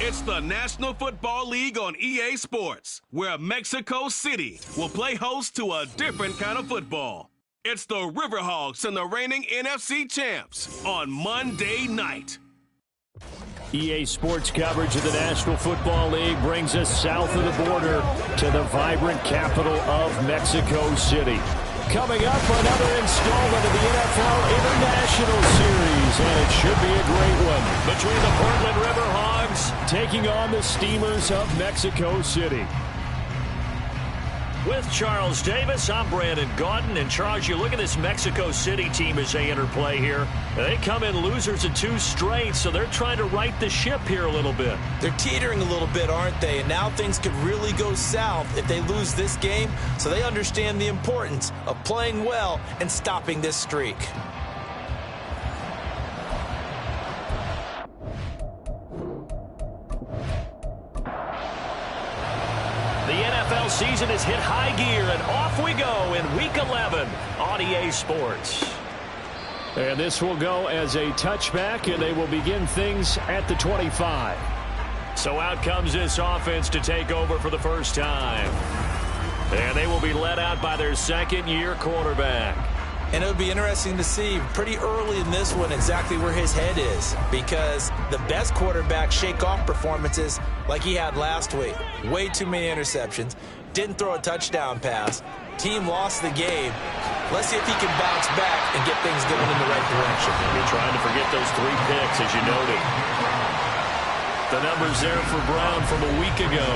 It's the National Football League on EA Sports, where Mexico City will play host to a different kind of football. It's the River Hogs and the reigning NFC champs on Monday night. EA Sports coverage of the National Football League brings us south of the border to the vibrant capital of Mexico City. Coming up, another installment of the NFL International Series, and it should be a great one between the Portland River Hogs taking on the Steamers of Mexico City. With Charles Davis, I'm Brandon Gaudin. And Charles, you look at this Mexico City team as they interplay here. They come in losers of 2 straight, so they're trying to right the ship here a little bit. They're teetering a little bit, aren't they? And now things could really go south if they lose this game. So they understand the importance of playing well and stopping this streak. The NFL season has hit high gear, and off we go in Week 11 on EA Sports. And this will go as a touchback, and they will begin things at the 25. So out comes this offense to take over for the first time. And they will be led out by their second-year quarterback. And it'll be interesting to see pretty early in this one exactly where his head is, because the best quarterbacks shake off performances like he had last week. Way too many interceptions. Didn't throw a touchdown pass. Team lost the game. Let's see if he can bounce back and get things going in the right direction. You're trying to forget those 3 picks, as you noted. The numbers there for Brown from a week ago.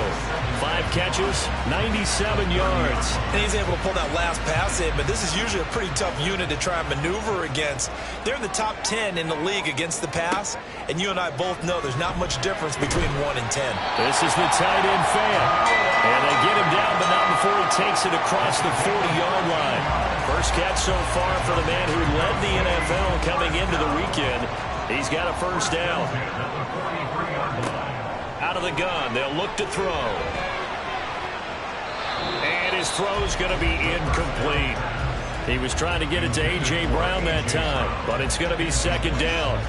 5 catches, 97 yards. And he's able to pull that last pass in, but this is usually a pretty tough unit to try and maneuver against. They're in the top 10 in the league against the pass, and you and I both know there's not much difference between 1 and 10. This is the tight end fan. And they get him down, but not before he takes it across the 40-yard line. First catch so far for the man who led the NFL coming into the weekend. He's got a first down. Out of the gun, they'll look to throw. And his throw's going to be incomplete. He was trying to get it to A.J. Brown that time, but it's going to be second down.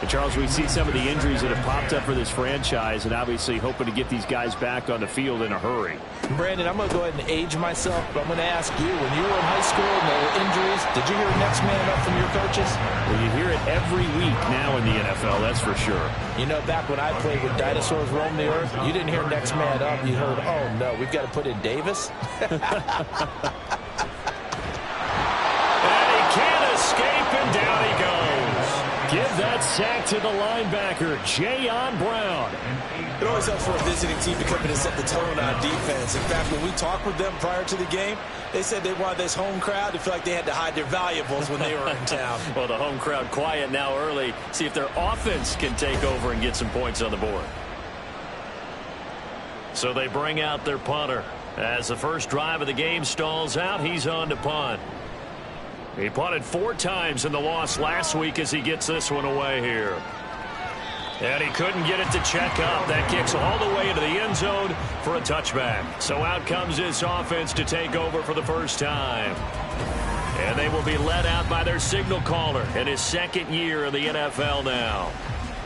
And Charles, we see some of the injuries that have popped up for this franchise, and obviously hoping to get these guys back on the field in a hurry. Brandon, I'm going to go ahead and age myself, but I'm going to ask you, when you were in high school and there were injuries, did you hear next man up from your coaches? Well, you hear it every week now in the NFL, that's for sure. You know, back when I played with dinosaurs roam the earth, you didn't hear next man up. You heard, oh, no, we've got to put in Davis. And he can't escape, and down he goes. Give that sack to the linebacker, Jayon Brown. It always helps for a visiting team to come in and set the tone on defense. In fact, when we talked with them prior to the game, they said they wanted this home crowd to feel like they had to hide their valuables when they were in town. Well, the home crowd quiet now early. See if their offense can take over and get some points on the board. So they bring out their punter. As the first drive of the game stalls out, he's on to punt. He punted 4 times in the loss last week as he gets this one away here. And he couldn't get it to check up. That kicks all the way into the end zone for a touchback. So out comes this offense to take over for the first time. And they will be led out by their signal caller in his second year in the NFL now.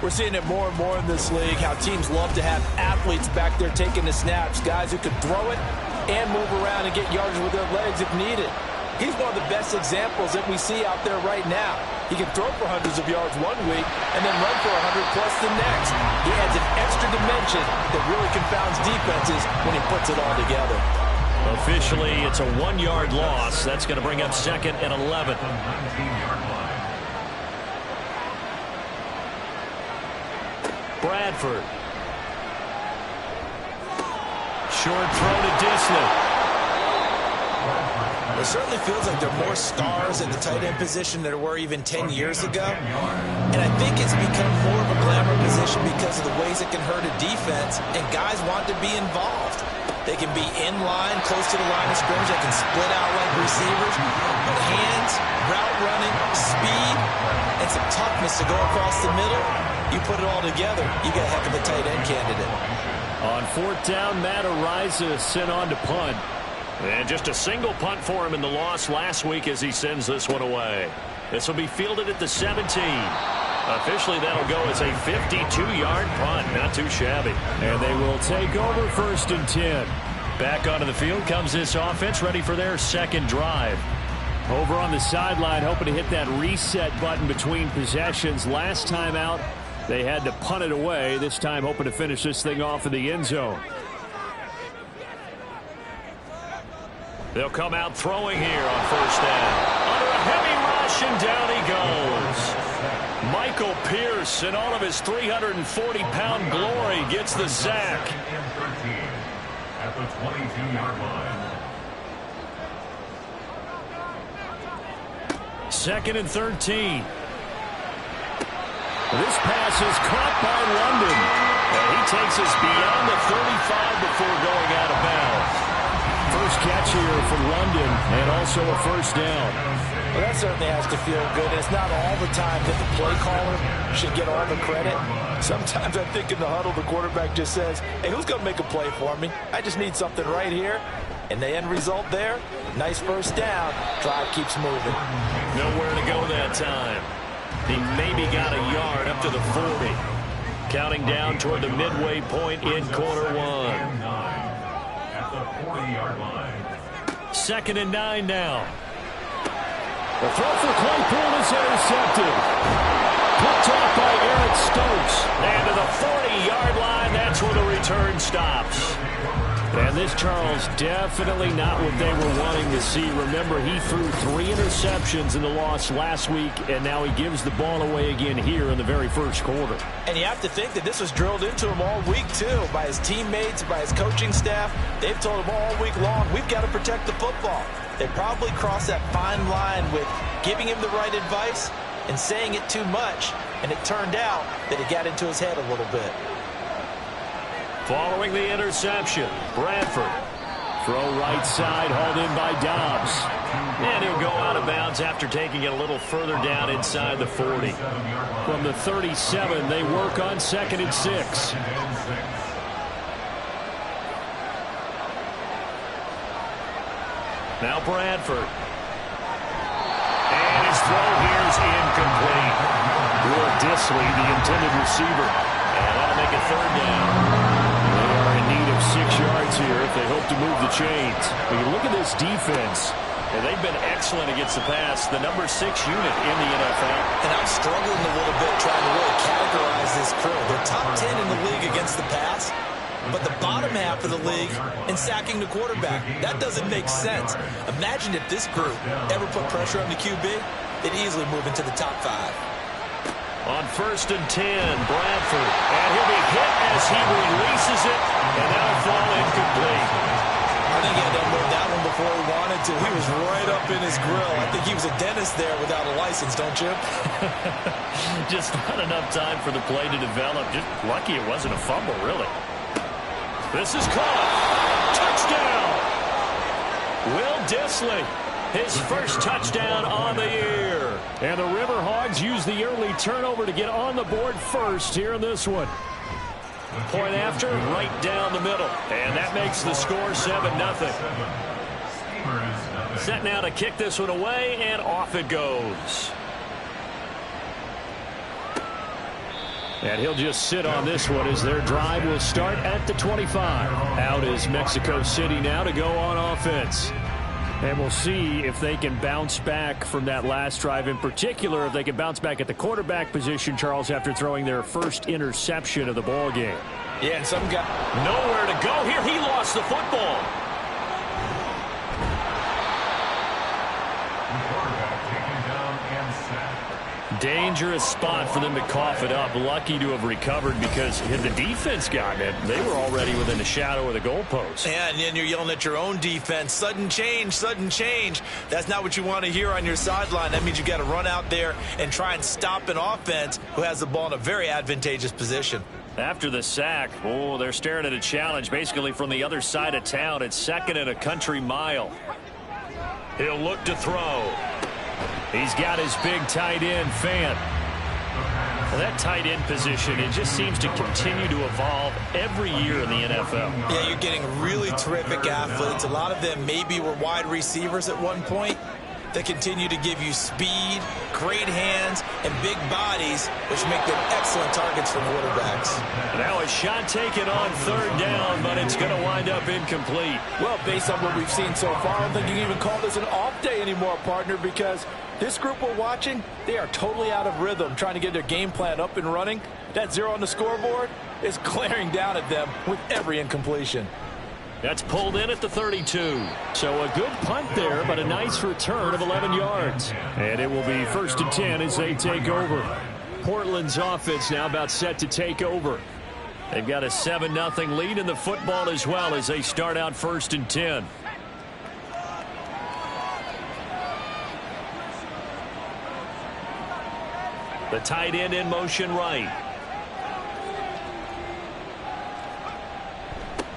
We're seeing it more and more in this league, how teams love to have athletes back there taking the snaps, guys who can throw it and move around and get yardage with their legs if needed. He's one of the best examples that we see out there right now. He can throw for hundreds of yards one week and then run for 100-plus the next. He adds an extra dimension that really confounds defenses when he puts it all together. Officially, it's a 1-yard loss. That's going to bring up 2nd and 11. Bradford. Short throw to Disley. It certainly feels like there are more stars at the tight end position than there were even 10 years ago. And I think it's become more of a glamour position because of the ways it can hurt a defense, and guys want to be involved. They can be in line, close to the line of scrimmage. They can split out like receivers. But hands, route running, speed, and some toughness to go across the middle, you put it all together, you got a heck of a tight end candidate. On 4th down, Matt Ariza sent on to punt. And just a single punt for him in the loss last week as he sends this one away. This will be fielded at the 17. Officially, that'll go as a 52-yard punt. Not too shabby. And they will take over 1st and 10. Back onto the field comes this offense, ready for their second drive. Over on the sideline, hoping to hit that reset button between possessions. Last time out, they had to punt it away. This time, hoping to finish this thing off in the end zone. They'll come out throwing here on 1st down. Under a heavy rush, and down he goes. Michael Pierce, in all of his 340-pound glory, gets the sack. At the 22-yard line. 2nd and 13. This pass is caught by London. And he takes us beyond the 35 before going out of bounds. First catch here from London, and also a 1st down. Well, that certainly has to feel good. It's not all the time that the play caller should get all the credit. Sometimes I think in the huddle, the quarterback just says, hey, who's going to make a play for me? I just need something right here. And the end result there, nice 1st down. Drive keeps moving. Nowhere to go that time. He maybe got a yard up to the 40. Counting down toward the midway point in quarter 1. At the 40-yard line. 2nd and 9 now. The throw for Claypool is intercepted. Picked off by Eric Stokes. And to the 40-yard line, that's where the return stops. And this, Charles, definitely not what they were wanting to see. Remember, he threw 3 interceptions in the loss last week, and now he gives the ball away again here in the very first quarter. And you have to think that this was drilled into him all week, too, by his teammates, by his coaching staff. They've told him all week long, we've got to protect the football. They probably crossed that fine line with giving him the right advice and saying it too much, and it turned out that it got into his head a little bit. Following the interception, Bradford. Throw right side, hauled in by Dobbs. And he'll go out of bounds after taking it a little further down inside the 40. From the 37, they work on 2nd and 6. Now Bradford. And his throw here is incomplete. Will Disley, the intended receiver. And that'll make it 3rd down. They are in need of 6 yards here if they hope to move the chains. When you look at this defense, and they've been excellent against the pass, the number 6 unit in the NFL. And I'm struggling a little bit trying to really categorize this crew. They're top 10 in the league against the pass, but the bottom half of the league in sacking the quarterback. That doesn't make sense. Imagine if this group ever put pressure on the QB, they'd easily move into the top 5. On 1st and 10, Bradford. And he'll be hit as he releases it, and that'll fall incomplete. I think he had to unload that one before he wanted to. He was right up in his grill. I think he was a dentist there without a license, don't you? Just not enough time for the play to develop. Just lucky it wasn't a fumble, really. This is caught. Touchdown! Will Disley. His first touchdown on the year. And the River Hogs use the early turnover to get on the board first here in this one. Point after, right down the middle. And that makes the score 7-0. Set now to kick this one away, and off it goes. And he'll just sit on this one as their drive will start at the 25. Out is Mexico City now to go on offense. And we'll see if they can bounce back from that last drive, in particular if they can bounce back at the quarterback position, Charles, after throwing their first interception of the ball game. Yeah, and some guy nowhere to go here. He lost the football. Dangerous spot for them to cough it up. Lucky to have recovered because had the defense gotten it, they were already within the shadow of the goalpost. Yeah, and then you're yelling at your own defense. Sudden change, sudden change. That's not what you want to hear on your sideline. That means you got to run out there and try and stop an offense who has the ball in a very advantageous position. After the sack, they're staring at a challenge basically from the other side of town. It's 2nd and a country mile. He'll look to throw. He's got his big tight end, Fant. Well, that tight end position, it just seems to continue to evolve every year in the NFL. Yeah, you're getting really terrific athletes. A lot of them maybe were wide receivers at one point. They continue to give you speed, great hands, and big bodies, which make them excellent targets for quarterbacks. Now a shot taken on third down, but it's going to wind up incomplete. Well, based on what we've seen so far, I don't think you can even call this an off day anymore, partner, because this group we're watching, they are totally out of rhythm, trying to get their game plan up and running. That 0 on the scoreboard is glaring down at them with every incompletion. That's pulled in at the 32. So a good punt there, but a nice return of 11 yards. And it will be 1st and 10 as they take over. Portland's offense now about set to take over. They've got a 7-0 lead in the football as well as they start out 1st and 10. The tight end in motion right.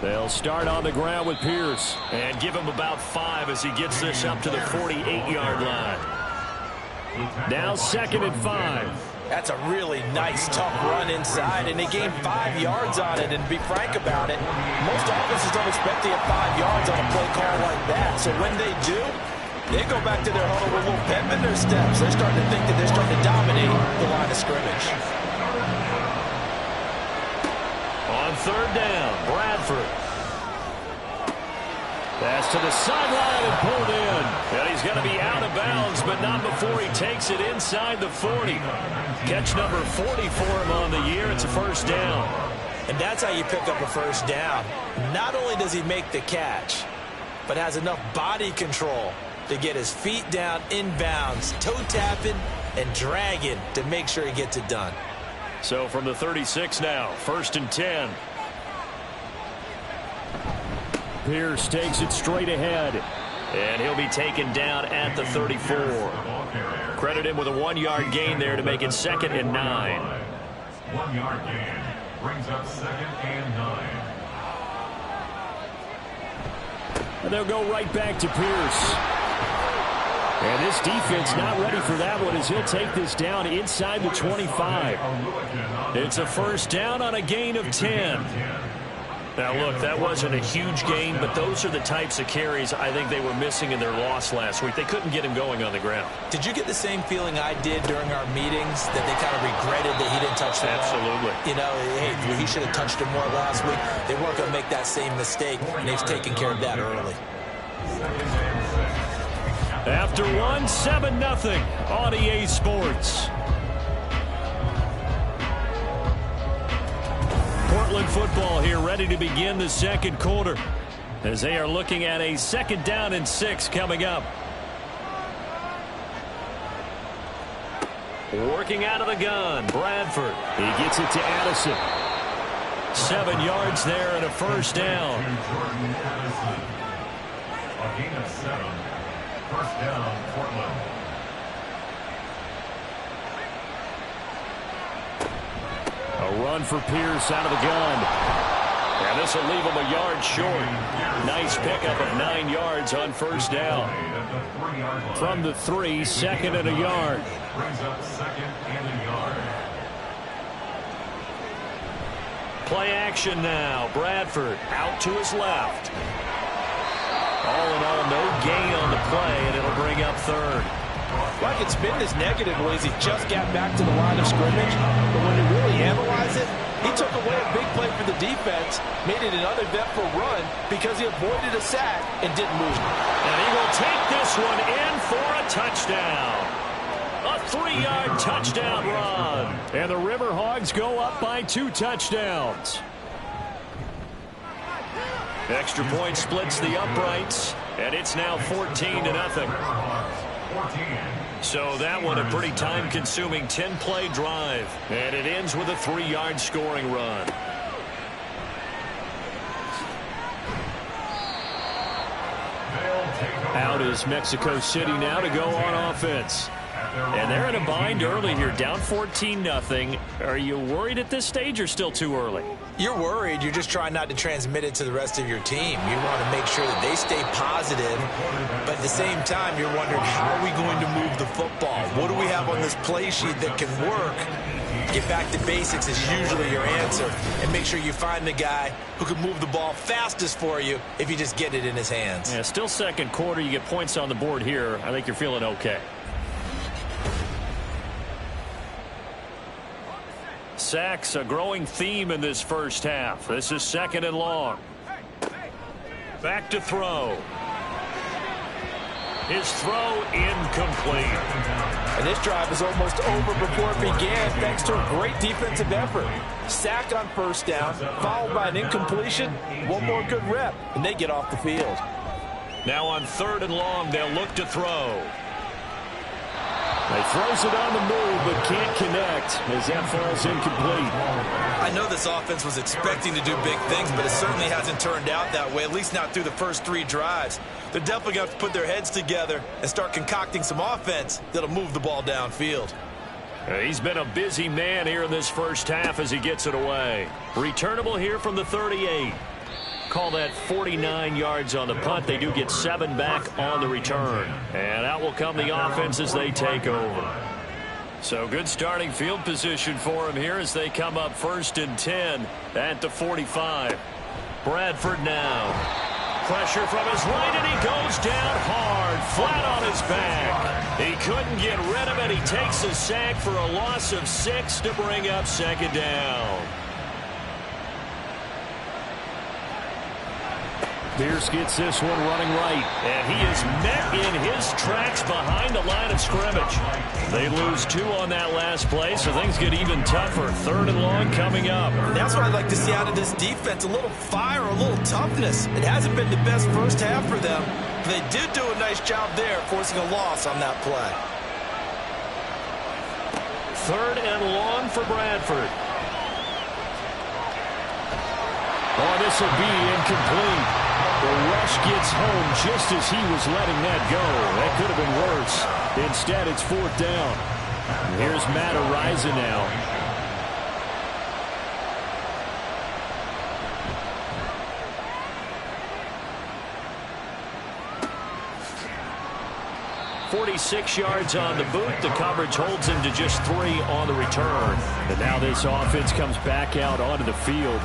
They'll start on the ground with Pierce and give him about 5 as he gets this up to the 48-yard line. Now 2nd and 5. That's a really nice, tough run inside, and they gained 5 yards on it. And to be frank about it, most offenses don't expect to get 5 yards on a play call like that. So when they do, they go back to their huddle with a little pep in their steps. They're starting to think that they're starting to dominate the line of scrimmage. On 3rd down, Bradford. Pass to the sideline and pulled in. And he's going to be out of bounds, but not before he takes it inside the 40. Catch number 40 for him on the year. It's a 1st down. And that's how you pick up a 1st down. Not only does he make the catch, but has enough body control to get his feet down inbounds, toe tapping and dragging to make sure he gets it done. So from the 36 now, 1st and 10. Pierce takes it straight ahead. And he'll be taken down at the 34. Credit him with a 1-yard gain there to make it 2nd and 9. 1-yard gain brings up 2nd and 9. And they'll go right back to Pierce. And this defense not ready for that one as he'll take this down inside the 25. It's a 1st down on a gain of 10. Now, look, that wasn't a huge gain, but those are the types of carries I think they were missing in their loss last week. They couldn't get him going on the ground. Did you get the same feeling I did during our meetings, that they kind of regretted that he didn't touch the ball? Absolutely. You know, hey, he should have touched it more last week. They weren't going to make that same mistake, and they've taken care of that early. After one, 7-0 on EA Sports. Portland football here ready to begin the 2nd quarter as they are looking at a 2nd down and 6 coming up. Working out of the gun, Bradford. He gets it to Addison. 7 yards there and a 1st down. A gain of 7. 1st down, Portland. A run for Pierce out of the gun. And this will leave him a yard short. Nice pickup of 9 yards on 1st down. From the 3, 2nd and a yard. Brings up 2nd and a yard. Play action now. Bradford out to his left. All in all, no gain on the play, and it'll bring up 3rd. Well, I could spin this negatively as he just got back to the line of scrimmage, but when you really analyze it, he took away a big play for the defense, made it an uneventful run because he avoided a sack and didn't move. And he will take this one in for a touchdown. A 3-yard touchdown run. And the River Hogs go up by 2 touchdowns. Extra point splits the uprights, and it's now 14-0. So that one a pretty time-consuming 10-play drive, and it ends with a 3-yard scoring run. Out is Mexico City now to go on offense. And they're in a bind early here, down 14-0. Are you worried at this stage or still too early? You're worried. You're just trying not to transmit it to the rest of your team. You want to make sure that they stay positive, but at the same time, you're wondering, how are we going to move the football? What do we have on this play sheet that can work Get back to basics is usually your answer, and make sure you find the guy who can move the ball fastest for you if you just get it in his hands. Yeah, still second quarter. You get points on the board here. I think you're feeling okay. Sacks, a growing theme in this first half. This is 2nd and long. Back to throw. His throw incomplete. And this drive is almost over before it began thanks to a great defensive effort. Sack on first down, followed by an incompletion. One more good rep, and they get off the field. Now on 3rd and long, they'll look to throw. He throws it on the move, but can't connect as that falls incomplete. I know this offense was expecting to do big things, but it certainly hasn't turned out that way, at least not through the first 3 drives. They're definitely going to have to put their heads together and start concocting some offense that'll move the ball downfield. He's been a busy man here in this first half as he gets it away. Returnable here from the 38. Call that 49 yards on the punt. They do get 7 back on the return. And out will come the offense as they take over. So good starting field position for him here as they come up 1st and 10 at the 45. Bradford now. Pressure from his right, and he goes down hard, flat on his back. He couldn't get rid of it. He takes a sack for a loss of 6 to bring up 2nd down. Pierce gets this one running right. And he is met in his tracks behind the line of scrimmage. They lose 2 on that last play, so things get even tougher. 3rd and long coming up. That's what I'd like to see out of this defense, a little fire, a little toughness. It hasn't been the best first half for them, but they did do a nice job there, forcing a loss on that play. 3rd and long for Bradford. Oh, this will be incomplete. The rush gets home just as he was letting that go. That could have been worse. Instead, it's 4th down. And here's Matt Ariza now. .46 yards on the boot. The coverage holds him to just 3 on the return. And now this offense comes back out onto the field.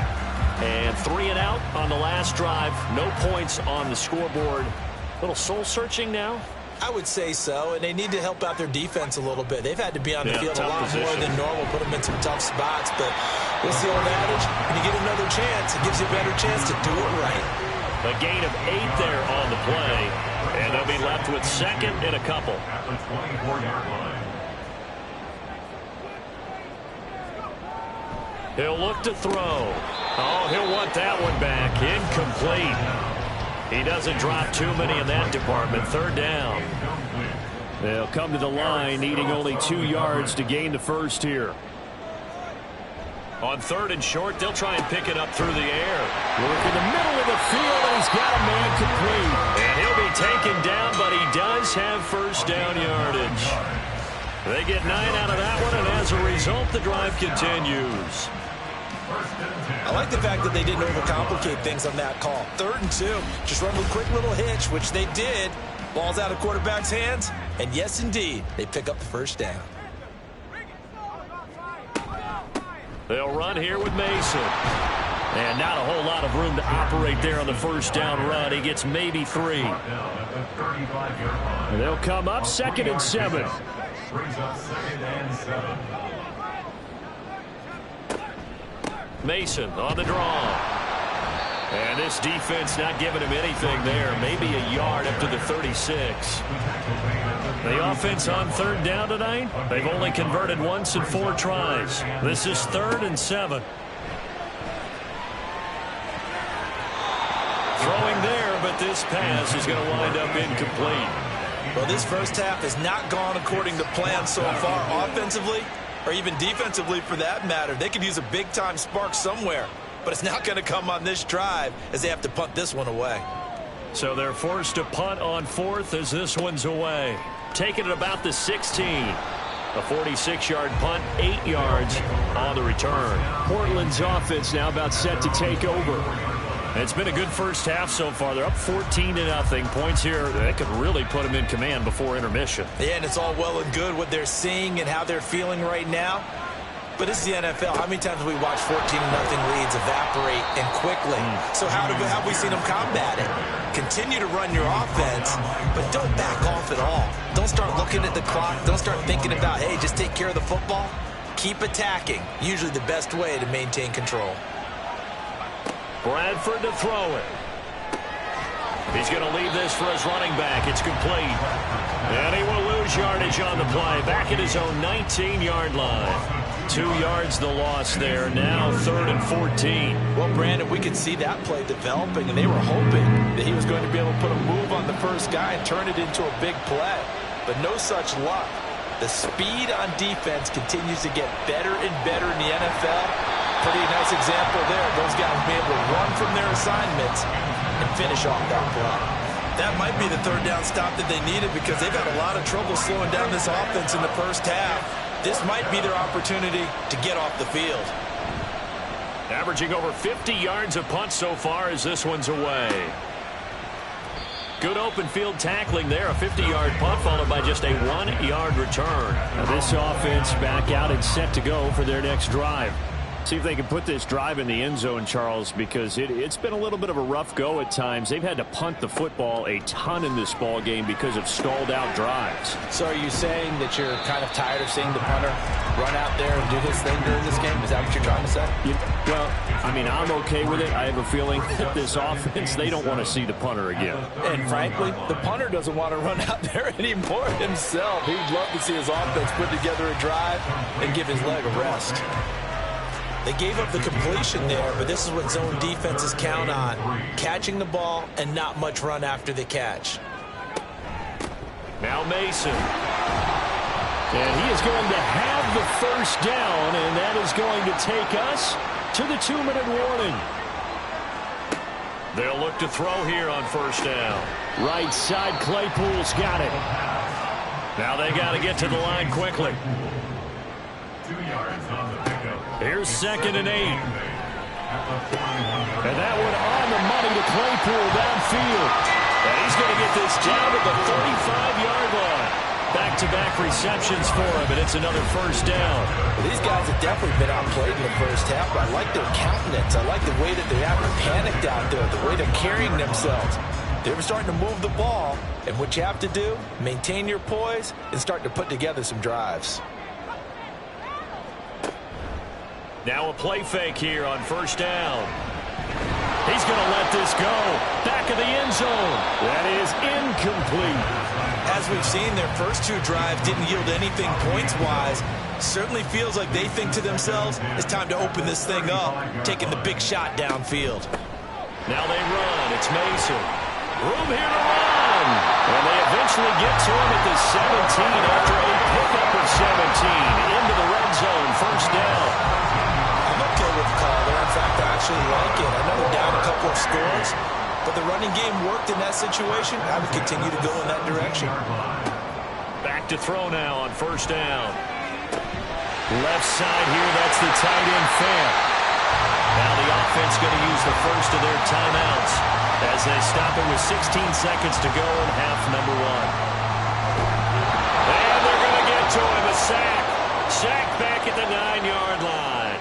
And 3 and out on the last drive. No points on the scoreboard. Little soul-searching now? I would say so, and they need to help out their defense a little bit. They've had to be on the field a lot more than normal, put them in some tough spots. But what's the old adage? When you get another chance, it gives you a better chance to do it right. A gain of 8 there on the play. And they'll be left with 2nd and a couple. At the 24-yard line. He'll look to throw. Oh, he'll want that one back. Incomplete. He doesn't drop too many in that department. 3rd down. They'll come to the line, needing only 2 yards to gain the first here. On 3rd and short, they'll try and pick it up through the air. Work in the middle of the field, and he's got a man complete. And he'll be taken down, but he does have 1st down yardage. They get 9 out of that one, and as a result, the drive continues. I like the fact that they didn't overcomplicate things on that call. 3rd and 2. Just run a quick little hitch, which they did. Ball's out of quarterback's hands. And yes, indeed, they pick up the 1st down. They'll run here with Mason. And not a whole lot of room to operate there on the 1st down run. He gets maybe 3. And they'll come up 2nd and 7. Brings up 2nd and 7. Mason on the draw. And this defense not giving him anything there. Maybe a yard up to the 36. The offense on 3rd down tonight, they've only converted once in 4 tries. This is 3rd and 7. Throwing there, but this pass is going to wind up incomplete. Well, this first half has not gone according to plan so far offensively, or even defensively for that matter. They could use a big-time spark somewhere, but it's not going to come on this drive as they have to punt this one away. So they're forced to punt on 4th as this one's away. Taking it about the 16. A 46-yard punt, 8 yards on the return. Portland's offense now about set to take over. It's been a good first half so far. They're up 14-0. Points here that could really put them in command before intermission. Yeah, and it's all well and good what they're seeing and how they're feeling right now. But this is the NFL. How many times have we watched 14-0 leads evaporate and quickly? So how have we seen them combat it? Continue to run your offense, but don't back off at all. Don't start looking at the clock. Don't start thinking about, hey, just take care of the football. Keep attacking. Usually the best way to maintain control. Bradford to throw it. He's going to leave this for his running back. It's complete. And he will lose yardage on the play. Back at his own 19-yard line. 2 yards the loss there. Now 3rd and 14. Well, Brandon, we could see that play developing, and they were hoping that he was going to be able to put a move on the first guy and turn it into a big play. But no such luck. The speed on defense continues to get better and better in the NFL. Pretty nice example there. Those guys will be able to run from their assignments and finish off that play. That might be the 3rd down stop that they needed because they've had a lot of trouble slowing down this offense in the first half. This might be their opportunity to get off the field. Averaging over 50 yards a punt so far as this one's away. Good open field tackling there. A 50-yard punt followed by just a 1-yard return. Now this offense back out and set to go for their next drive. See if they can put this drive in the end zone, Charles, because it's been a little bit of a rough go at times. They've had to punt the football a ton in this ball game because of stalled out drives. So are you saying that you're kind of tired of seeing the punter run out there and do his thing during this game? Is that what you're trying to say? Well, I mean, I'm okay with it. I have a feeling that this offense, they don't want to see the punter again. And frankly, the punter doesn't want to run out there anymore himself. He'd love to see his offense put together a drive and give his leg a rest. They gave up the completion there, but this is what zone defenses count on. Catching the ball and not much run after the catch. Now Mason. And he is going to have the first down, and that is going to take us to the 2-minute warning. They'll look to throw here on first down. Right side, Claypool's got it. Now they got to get to the line quickly. 2 yards on the pickup. Here's 2nd and 8. And that one on the money to Claypool downfield. And he's going to get this down to the 35-yard line. Back-to-back receptions for him, and it's another first down. Well, these guys have definitely been outplayed in the first half, but I like their countenance. I like the way that they haven't panicked out there, the way they're carrying themselves. They were starting to move the ball, and what you have to do, maintain your poise and start to put together some drives. Now a play fake here on first down. He's going to let this go. Back of the end zone. That is incomplete. As we've seen, their first 2 drives didn't yield anything points-wise. Certainly feels like they think to themselves, it's time to open this thing up, taking the big shot downfield. Now they run. It's Mason. Room here to run. And they eventually get to him at the 17 after a pickup of 17. Into the red zone. First down. Okay with the call there. In fact, I actually like it. I know they're down a couple of scores, but the running game worked in that situation. I would continue to go in that direction. Back to throw now on first down. Left side here, that's the tight end Fant. Now the offense going to use the first of their timeouts as they stop it with 16 seconds to go in half number 1. And they're going to get to him, a sack. Sack back at the 9-yard line.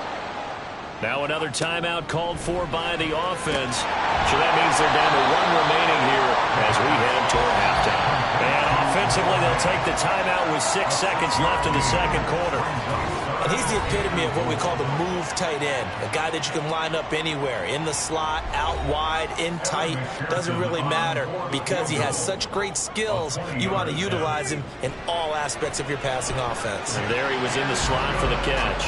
Now another timeout called for by the offense. So that means they're down to 1 remaining here as we head toward halftime. And offensively, they'll take the timeout with 6 seconds left in the second quarter. And he's the epitome of what we call the move tight end. A guy that you can line up anywhere. In the slot, out wide, in tight. Doesn't really matter because he has such great skills. You want to utilize him in all aspects of your passing offense. And there he was in the slot for the catch.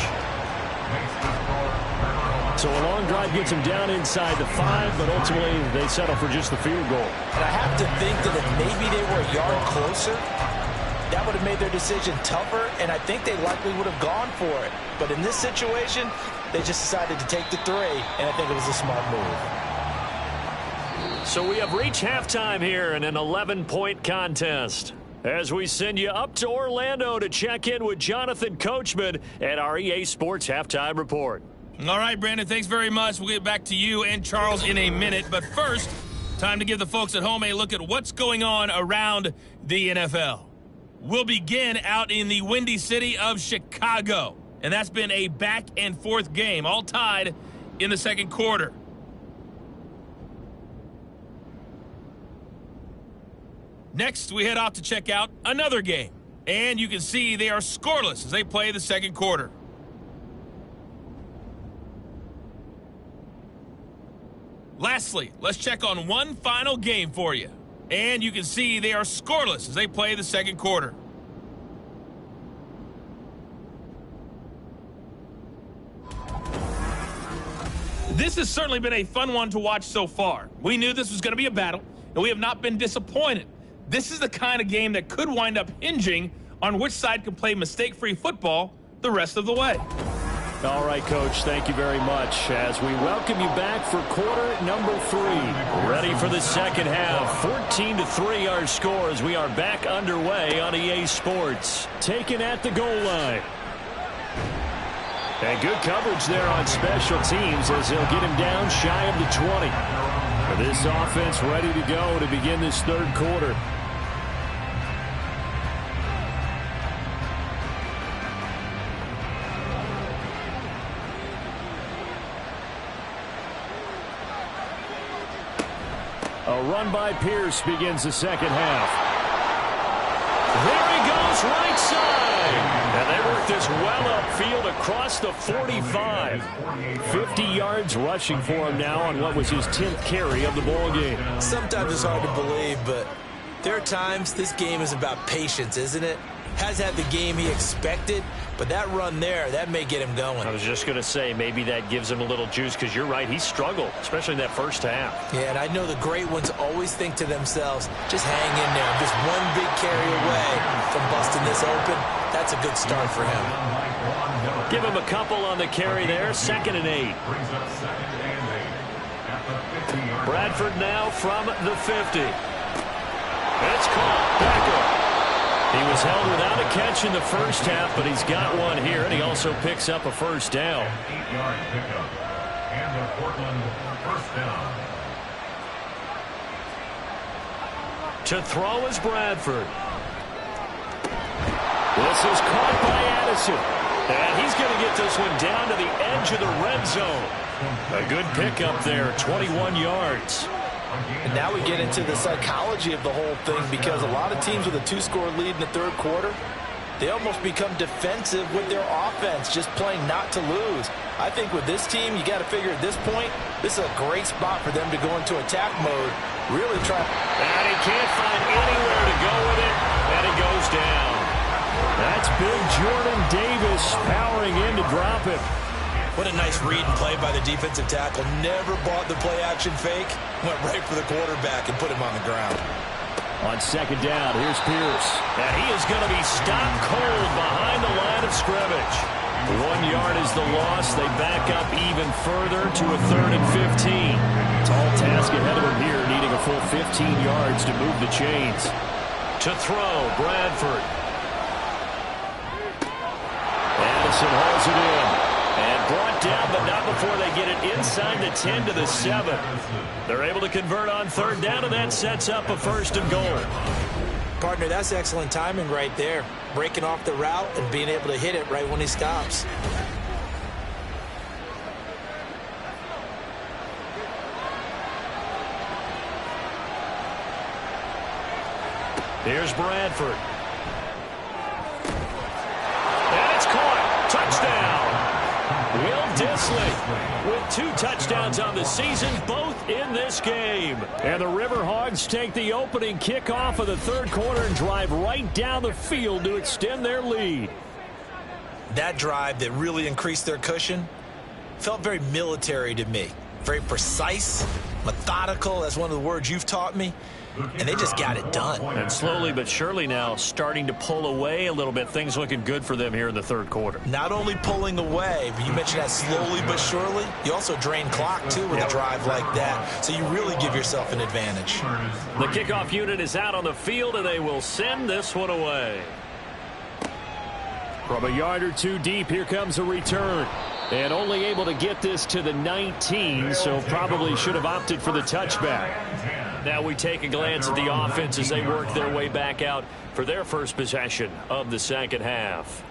So a long drive gets him down inside the 5, but ultimately they settle for just the field goal. And I have to think that if maybe they were a yard closer, that would have made their decision tougher, and I think they likely would have gone for it. But in this situation, they just decided to take the 3, and I think it was a smart move. So we have reached halftime here in an 11-point contest. As we send you up to Orlando to check in with Jonathan Coachman at our EA Sports Halftime Report. All right, Brandon, thanks very much. We'll get back to you and Charles in a minute. But first, time to give the folks at home a look at what's going on around the NFL. We'll begin out in the windy city of Chicago. And that's been a back-and-forth game, all tied in the second quarter. Next, we head off to check out another game. And you can see they are scoreless as they play the second quarter. Lastly, let's check on one final game for you. And you can see they are scoreless as they play the second quarter. This has certainly been a fun one to watch so far. We knew this was going to be a battle, and we have not been disappointed. This is the kind of game that could wind up hinging on which side can play mistake-free football the rest of the way. All right, Coach, thank you very much as we welcome you back for quarter number 3. Ready for the second half. 14-3 our score as we are back underway on EA Sports. Taken at the goal line. And good coverage there on special teams as they'll get him down shy of the 20. This offense ready to go to begin this third quarter. A run by Pierce begins the second half. There he goes, right side. And they work this well upfield across the 45. 50 yards rushing for him now on what was his 10th carry of the ball game. Sometimes it's hard to believe, but there are times this game is about patience, isn't it? Has had the game he expected, but that run there, that may get him going. I was just going to say, maybe that gives him a little juice, because you're right, he struggled, especially in that first half. Yeah, and I know the great ones always think to themselves, just hang in there. Just one big carry away from busting this open. That's a good start for him. Give him a couple on the carry there, 2nd and 8. Bradford now from the 50. It's caught, Becker. He was held without a catch in the first half, but he's got one here, and he also picks up a first down. 8-yard pickup. And the Portland first down. To throw is Bradford. This is caught by Addison. And he's going to get this one down to the edge of the red zone. A good pickup there, 21 yards. And now we get into the psychology of the whole thing, because a lot of teams with a 2-score lead in the third quarter, they almost become defensive with their offense, just playing not to lose. I think with this team, you got to figure at this point, this is a great spot for them to go into attack mode, really try. And he can't find anywhere to go with it, and it goes down. That's big Jordan Davis powering in to drop it. What a nice read and play by the defensive tackle. Never bought the play-action fake. Went right for the quarterback and put him on the ground. On second down, here's Pierce. And he is going to be stopped cold behind the line of scrimmage. 1 yard is the loss. They back up even further to a 3rd and 15. Tall task ahead of him here, needing a full 15 yards to move the chains. To throw, Bradford. Addison holds it in. And brought down, but not before they get it inside the 10 to the 7. They're able to convert on 3rd down, and that sets up a 1st and goal. Partner, that's excellent timing right there. Breaking off the route and being able to hit it right when he stops. Here's Bradford. And it's caught. Touchdown. Will Dissly with 2 touchdowns on the season, both in this game. And the River Hogs take the opening kickoff of the third quarter and drive right down the field to extend their lead. That drive that really increased their cushion felt very military to me. Very precise, methodical, that's one of the words you've taught me. And they just got it done. And slowly but surely now starting to pull away a little bit. Things looking good for them here in the third quarter. Not only pulling away, but you mentioned that slowly but surely. You also drain clock, too, with a drive like that. So you really give yourself an advantage. The kickoff unit is out on the field, and they will send this one away. From a yard or 2 deep, here comes a return. And only able to get this to the 19, so probably should have opted for the touchback. Now we take a glance at the offense as they work their way back out for their first possession of the second half.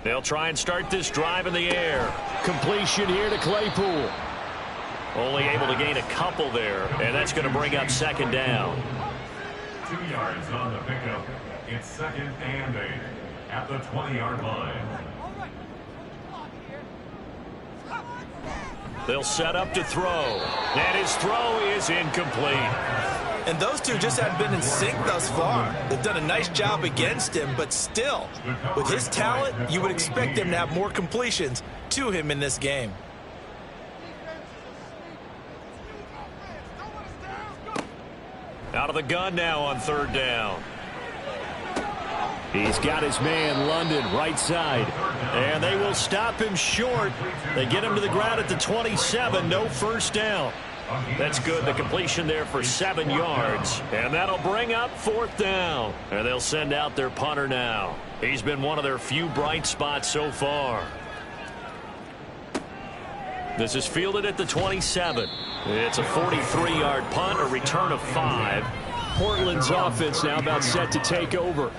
They'll try and start this drive in the air. Completion here to Claypool. Only able to gain a couple there, and that's going to bring up second down. 2 yards on the pickup. It's 2nd and 8 at the 20-yard line. They'll set up to throw, and his throw is incomplete. And those two just haven't been in sync thus far. They've done a nice job against him, but still, with his talent, you would expect him to have more completions to him in this game. Out of the gun now on 3rd down. He's got his man, London, right side. And they will stop him short. They get him to the ground at the 27. No first down. That's good. The completion there for 7 yards. And that'll bring up 4th down. And they'll send out their punter now. He's been one of their few bright spots so far. This is fielded at the 27. It's a 43-yard punt, a return of 5. Portland's offense now about set to take over.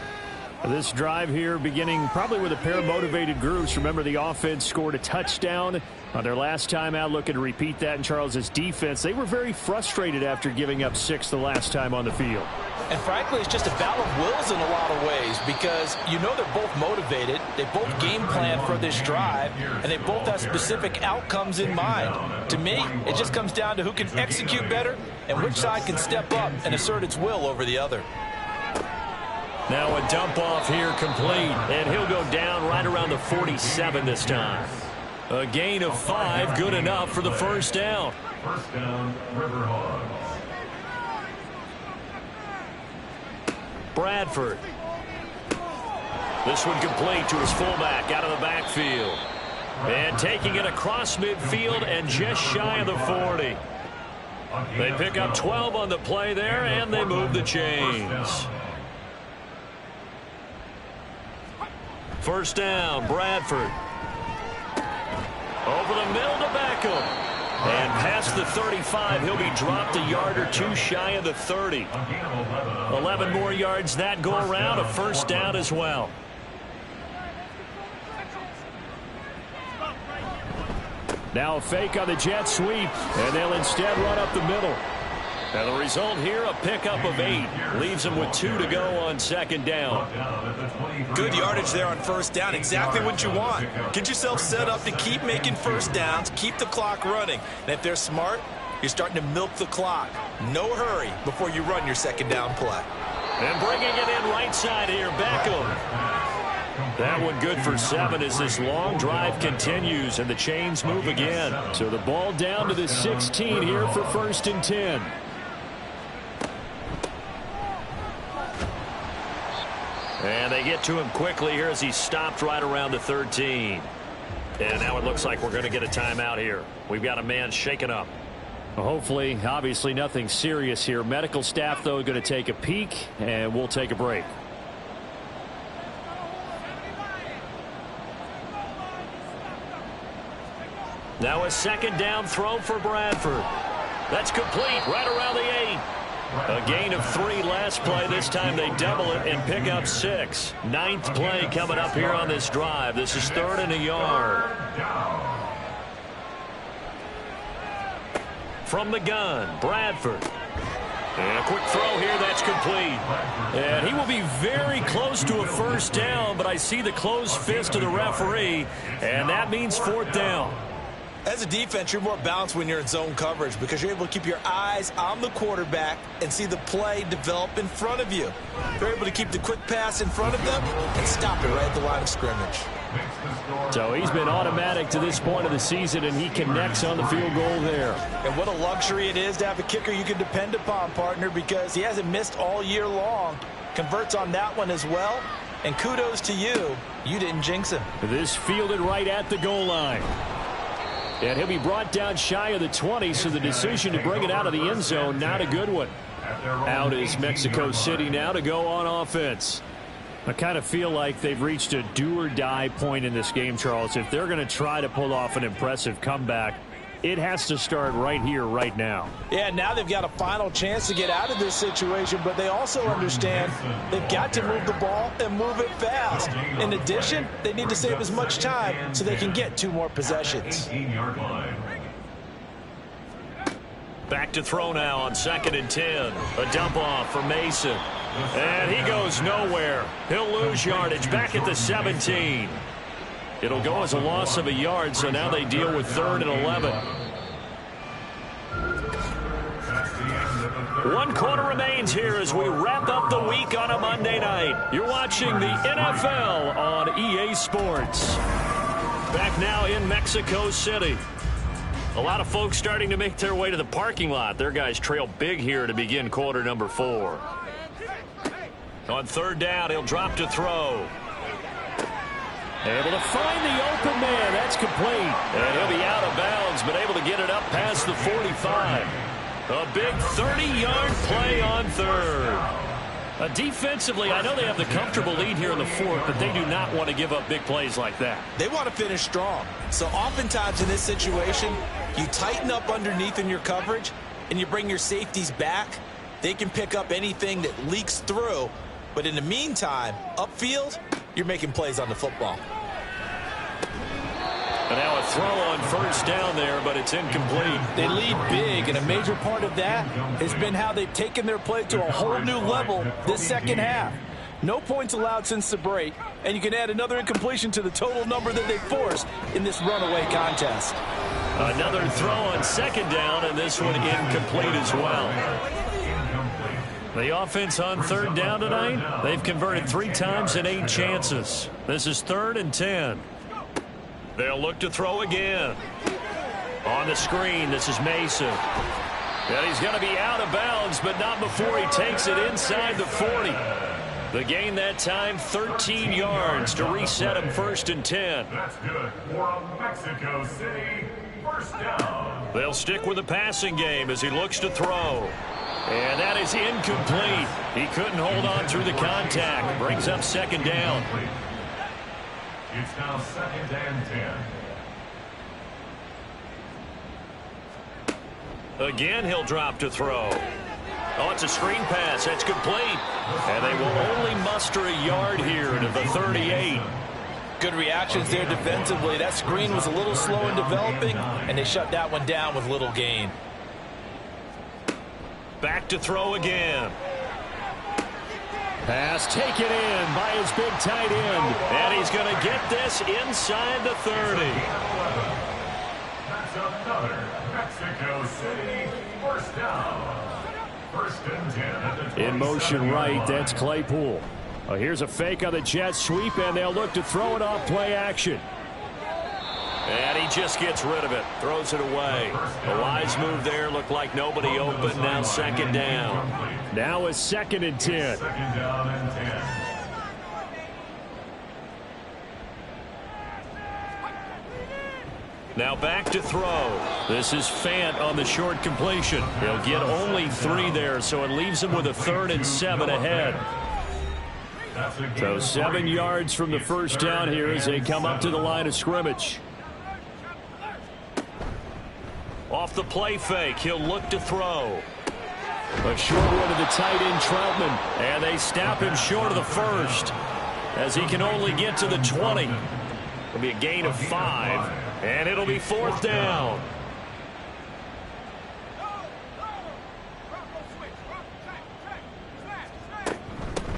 This drive here beginning probably with a pair of motivated groups. Remember, the offense scored a touchdown on their last time out, looking to repeat that in Charles's defense. They were very frustrated after giving up 6 the last time on the field. And frankly, it's just a battle of wills in a lot of ways because you know they're both motivated. They both game plan for this drive, and they both have specific outcomes in mind. To me, it just comes down to who can execute better and which side can step up and assert its will over the other. Now a dump off here complete, and he'll go down right around the 47 this time. A gain of 5, good enough for the first down. First down, River Hogs. Bradford. This one complete to his fullback out of the backfield. And taking it across midfield and just shy of the 40. They pick up 12 on the play there, and they move the chains. First down, Bradford. Over the middle to Beckham. And past the 35, he'll be dropped a yard or 2 shy of the 30. 11 more yards that go around, a first down as well. Now a fake on the jet sweep, and they'll instead run up the middle. And the result here, a pickup of 8. Leaves them with 2 to go on second down. Good yardage there on first down. Exactly what you want. Get yourself set up to keep making first downs, keep the clock running. And if they're smart, you're starting to milk the clock. No hurry before you run your second down play. And bringing it in right side here, Beckham. That one good for 7 as this long drive continues and the chains move again. So the ball down to the 16 here for 1st and 10. And they get to him quickly here as he stopped right around the 13. And now it looks like we're going to get a timeout here. We've got a man shaken up. Well, hopefully, obviously nothing serious here. Medical staff, though, going to take a peek, and we'll take a break. Now a second down throw for Bradford. That's complete right around the 8. A gain of 3 last play. This time they double it and pick up 6. 9th play coming up here on this drive. This is 3rd and a yard. From the gun, Bradford. And a quick throw here, that's complete. And he will be very close to a first down, but I see the closed fist of the referee, and that means 4th down. As a defense, you're more balanced when you're in zone coverage because you're able to keep your eyes on the quarterback and see the play develop in front of you. You're able to keep the quick pass in front of them and stop it right at the line of scrimmage. So he's been automatic to this point of the season, and he connects on the field goal there. And what a luxury it is to have a kicker you can depend upon, partner, because he hasn't missed all year long. Converts on that one as well. And kudos to you. You didn't jinx him. This fielded right at the goal line. And he'll be brought down shy of the 20, so the decision to bring it out of the end zone, not a good one. Out is Mexico City now to go on offense. I kind of feel like they've reached a do-or-die point in this game, Charles. If they're going to try to pull off an impressive comeback, it has to start right here, right now. Yeah, now they've got a final chance to get out of this situation, but they also understand they've got to move the ball and move it fast. In addition, they need to save as much time so they can get 2 more possessions. Back to throw now on 2nd and 10. A dump off for Mason. And he goes nowhere. He'll lose yardage back at the 17. It'll go as a loss of a yard, so now they deal with 3rd and 11. 1 quarter remains here as we wrap up the week on a Monday night. You're watching the NFL on EA Sports. Back now in Mexico City. A lot of folks starting to make their way to the parking lot. Their guys trail big here to begin quarter number 4. On 3rd down, he'll drop to throw. Able to find the open man. That's complete. And he'll be out of bounds, but able to get it up past the 45. A big 30-yard play on 3rd. Defensively, I know they have the comfortable lead here in the 4th, but they do not want to give up big plays like that. They want to finish strong. So oftentimes in this situation, you tighten up underneath in your coverage, and you bring your safeties back. They can pick up anything that leaks through. But in the meantime, upfield, you're making plays on the football. And now a throw on 1st down there, but it's incomplete. They lead big, and a major part of that has been how they've taken their play to a whole new level this 2nd half. No points allowed since the break, and you can add another incompletion to the total number that they forced in this runaway contest. Another throw on 2nd down, and this one incomplete as well. The offense on 3rd down tonight, they've converted 3 times in 8 chances. This is 3rd and 10. They'll look to throw again. On the screen, this is Mason. And he's going to be out of bounds, but not before he takes it inside the 40. The gain that time, 13 yards to reset him 1st and 10. That's good for a Mexico City 1st down. They'll stick with the passing game as he looks to throw. And that is incomplete. He couldn't hold on through the contact. Brings up 2nd down. It's now 2nd and 10. Again, he'll drop to throw. Oh, it's a screen pass. That's complete. And they will only muster a yard here to the 38. Good reactions there defensively. That screen was a little slow in developing, and they shut that one down with little gain. Back to throw again. Pass taken in by his big tight end. And he's going to get this inside the 30. That's another Mexico City 1st down. 1st and 10 at the 27. In motion right, that's Claypool. Here's a fake on the jet sweep, and they'll look to throw it off play action. And he just gets rid of it. Throws it away. A wise move there. Looked like nobody open. Now 2nd down. Now a 2nd and 10. 2nd down and 10. Now back to throw. This is Fant on the short completion. He'll get only 3 there, so it leaves him with a 3rd and 7 ahead. So 7 yards from the 1st down here as they come up to the line of scrimmage. Off the play fake, he'll look to throw. A short one to the tight end, Troutman. And they snap him short of the 1st as he can only get to the 20. It'll be a gain of 5, and it'll be 4th down.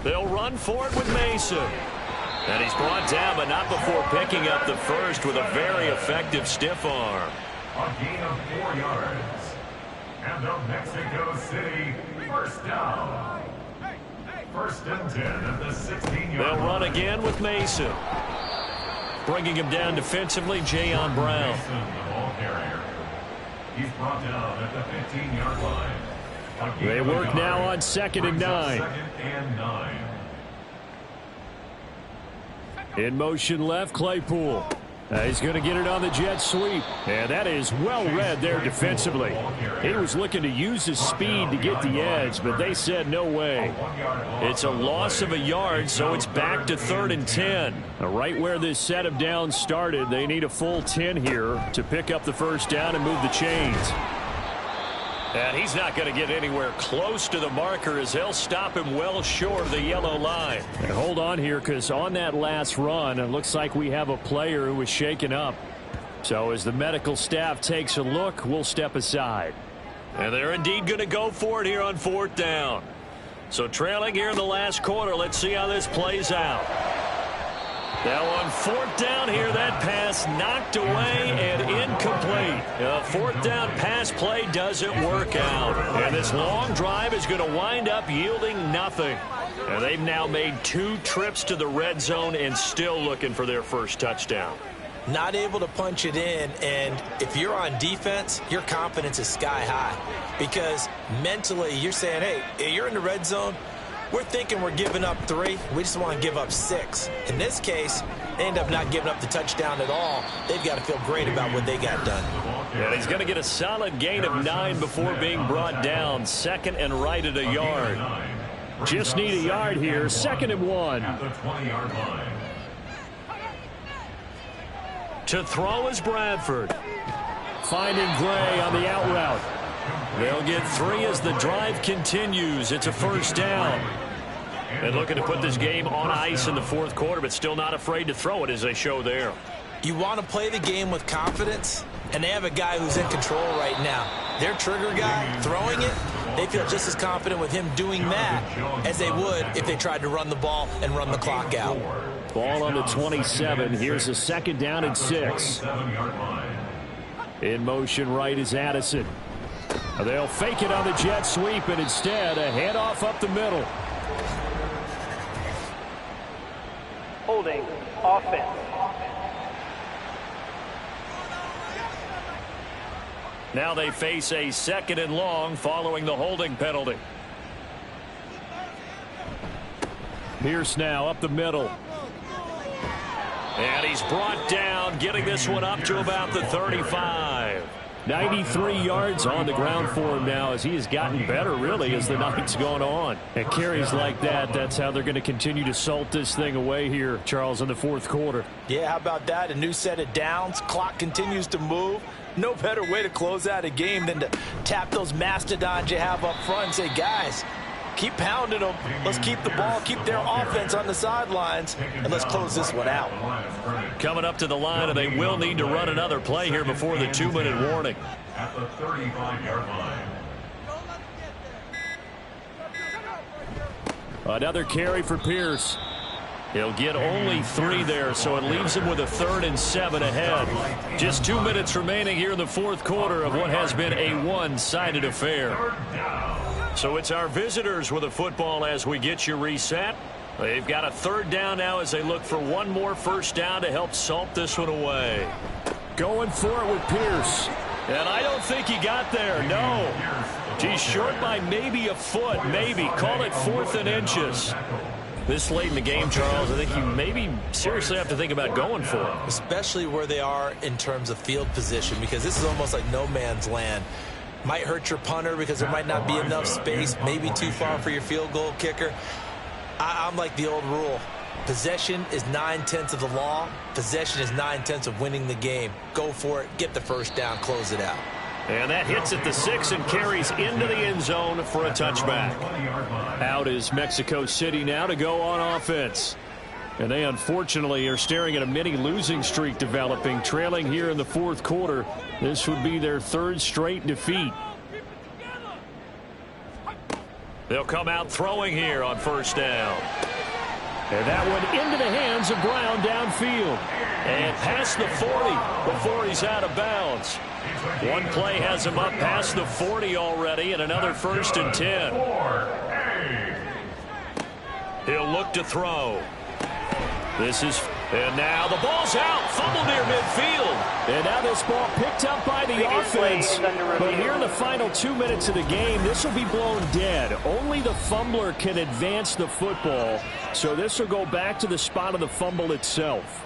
They'll run for it with Mason. And he's brought down, but not before picking up the 1st with a very effective stiff arm. A gain of 4 yards. And the Mexico City 1st down. 1st and 10 at the 16-yard They'll run line. again with Mason. Bringing him down defensively, Jayon Brown. Mason, the ball carrier. He's brought down at the 15-yard line. They work now on 2nd and 9. 2nd and 9. In motion left, Claypool. He's going to get it on the jet sweep. And that is well read there defensively. He was looking to use his speed to get the edge, but they said no way. It's a loss of a yard, so it's back to 3rd and 10. Right where this set of downs started, they need a full 10 here to pick up the first down and move the chains. And he's not going to get anywhere close to the marker as they'll stop him well short of the yellow line. And hold on here, because on that last run, it looks like we have a player who was shaken up. So as the medical staff takes a look, we'll step aside. And they're indeed going to go for it here on 4th down. So trailing here in the last quarter, let's see how this plays out. Now on 4th down here, that pass knocked away and incomplete. A 4th down pass play doesn't work out. And this long drive is going to wind up yielding nothing. And they've now made 2 trips to the red zone and still looking for their first touchdown. Not able to punch it in, and if you're on defense, your confidence is sky high. Because mentally, you're saying, hey, you're in the red zone. We're thinking we're giving up 3. We just want to give up 6. In this case, they end up not giving up the touchdown at all. They've got to feel great about what they got done. And he's going to get a solid gain of 9 before being brought down. 2nd and right at a yard. Just need a yard here. 2nd and 1. To throw is Bradford. Finding Gray on the out route. They'll get 3 as the drive continues. It's a first down. And looking to put this game on ice in the 4th quarter, but still not afraid to throw it as they show there. You want to play the game with confidence, and they have a guy who's in control right now. Their trigger guy throwing it, they feel just as confident with him doing that as they would if they tried to run the ball and run the clock out. Ball on the 27. Here's a 2nd down and 6. In motion right is Addison. They'll fake it on the jet sweep, and instead a handoff up the middle. Holding offense. Now they face a 2nd and long following the holding penalty. Pierce now up the middle. And he's brought down, getting this one up to about the 35. 93 yards on the ground for him now as he has gotten better, really, as the night's gone on. And carries like that, that's how they're going to continue to salt this thing away here, Charles, in the 4th quarter. Yeah, how about that? A new set of downs. Clock continues to move. No better way to close out a game than to tap those mastodons you have up front and say, guys, keep pounding them. Let's keep the ball, keep their offense on the sidelines, and let's close this one out. Coming up to the line, and they will need to run another play here before the 2-minute warning. At the 35-yard line. Another carry for Pierce. He'll get only 3 there, so it leaves him with a 3rd and 7 ahead. Just 2 minutes remaining here in the 4th quarter of what has been a one-sided affair. So it's our visitors with a football as we get you reset. They've got a 3rd down now as they look for one more first down to help salt this one away. Going for it with Pierce. And I don't think he got there, no. He's short by maybe a foot, maybe. Call it 4th and inches. This late in the game, Charles, I think you maybe seriously have to think about going for it. Especially where they are in terms of field position, because this is almost like no man's land. Might hurt your punter because there might not be enough space, maybe too far for your field goal kicker. I'm like the old rule. Possession is 9/10 of the law. Possession is 9/10 of winning the game. Go for it. Get the first down. Close it out. And that hits at the 6 and carries into the end zone for a touchback. Out is Mexico City now to go on offense. And they unfortunately are staring at a mini losing streak developing, trailing here in the 4th quarter. This would be their 3rd straight defeat. They'll come out throwing here on first down. And that one into the hands of Brown downfield. And past the 40 before he's out of bounds. One play has him up past the 40 already, and another 1st and 10. He'll look to throw. And now the ball's out. Fumble near midfield. And now this ball picked up by the offense. But here in the final 2 minutes of the game, this will be blown dead. Only the fumbler can advance the football. So this will go back to the spot of the fumble itself.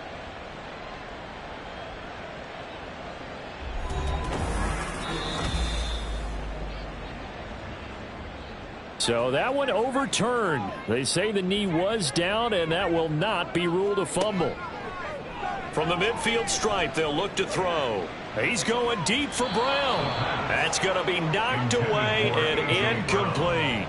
So that one overturned. They say the knee was down, and that will not be ruled a fumble. From the midfield stripe, they'll look to throw. He's going deep for Brown. That's going to be knocked away and incomplete.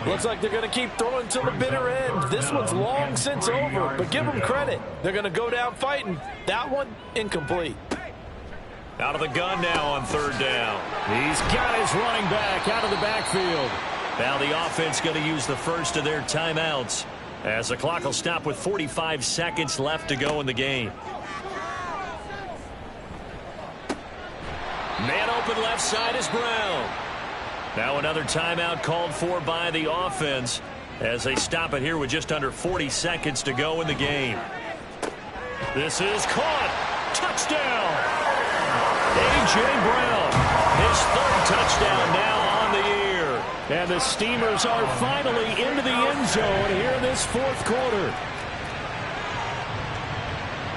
Looks like they're going to keep throwing till the bitter end. This one's long since over, but give them credit. They're going to go down fighting. That one, incomplete. Out of the gun now on third down. He's got his running back out of the backfield. Now the offense going to use the first of their timeouts as the clock will stop with 45 seconds left to go in the game. Man open left side is Brown. Now another timeout called for by the offense as they stop it here with just under 40 seconds to go in the game. This is caught. Touchdown. A.J. Brown, his third touchdown now on the year. And the Steamers are finally into the end zone here in this fourth quarter.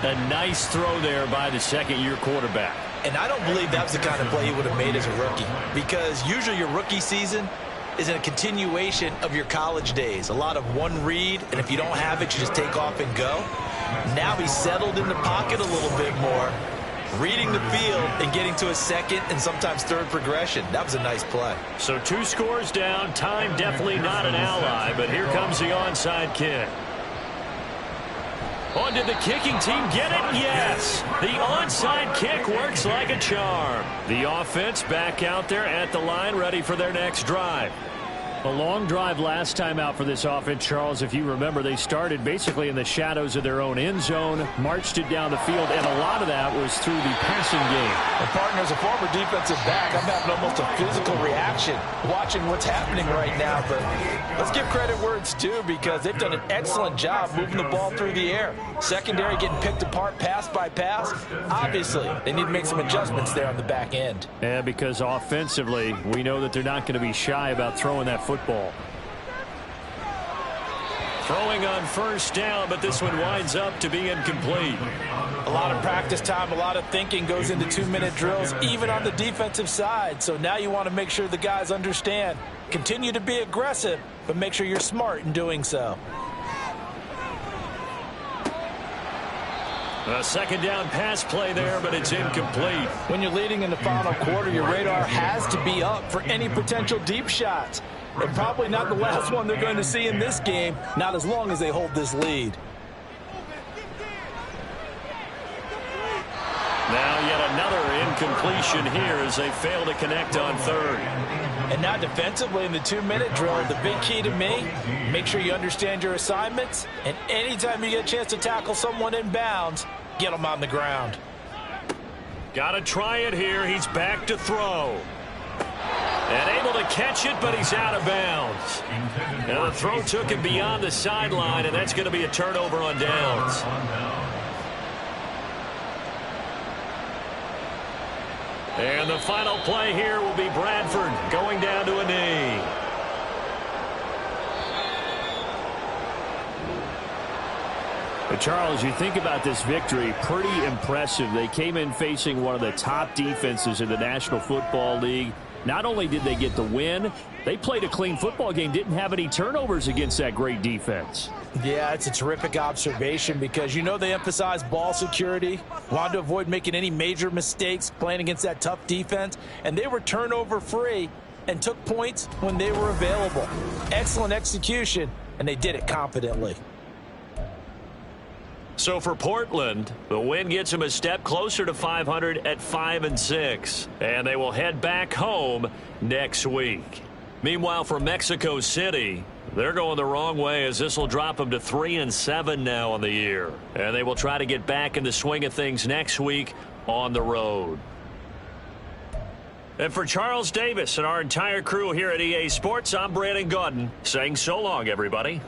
A nice throw there by the second-year quarterback. And I don't believe that was the kind of play he would have made as a rookie, because usually your rookie season is a continuation of your college days. A lot of one read, and if you don't have it, you just take off and go. Now he's settled in the pocket a little bit more, reading the field and getting to a second and sometimes third progression. That was a nice play. So 2 scores down. Time definitely not an ally, but here comes the onside kick. Oh, did the kicking team get it? Yes. The onside kick works like a charm. The offense back out there at the line, ready for their next drive. A long drive last time out for this offense, Charles. If you remember, they started basically in the shadows of their own end zone, marched it down the field, and a lot of that was through the passing game. And partner, as a former defensive back, I'm having almost a physical reaction watching what's happening right now. But let's give credit where it's due, because they've done an excellent job moving the ball through the air. Secondary getting picked apart pass by pass. Obviously, they need to make some adjustments there on the back end. And because offensively, we know that they're not going to be shy about throwing that football. Throwing on first down, but this one winds up to be incomplete. A lot of practice time, a lot of thinking goes into 2-minute drills, even on the defensive side. So now you want to make sure the guys understand. Continue to be aggressive, but make sure you're smart in doing so. A second down pass play there, but it's incomplete. When you're leading in the final quarter, your radar has to be up for any potential deep shots. And probably not the last one they're going to see in this game, not as long as they hold this lead. Now yet another incompletion here as they fail to connect on third. And now defensively in the 2-minute drill, the big key to me, make sure you understand your assignments, and anytime you get a chance to tackle someone in bounds, get them on the ground. Got to try it here. He's back to throw. And able to catch it, but he's out of bounds. Now the throw took him beyond the sideline, and that's going to be a turnover on downs. And the final play here will be Bradford going down to a knee. But Charles, you think about this victory, pretty impressive. They came in facing one of the top defenses in the National Football League. Not only did they get the win, they played a clean football game, didn't have any turnovers against that great defense. Yeah, it's a terrific observation, because you know they emphasize ball security, wanted to avoid making any major mistakes playing against that tough defense, and they were turnover free and took points when they were available. Excellent execution, and they did it confidently. So for Portland, the win gets them a step closer to 500 at 5-6, and they will head back home next week. Meanwhile, for Mexico City, they're going the wrong way, as this will drop them to 3-7 now on the year, and they will try to get back in the swing of things next week on the road. And for Charles Davis and our entire crew here at EA Sports, I'm Brandon Gaudin saying so long, everybody.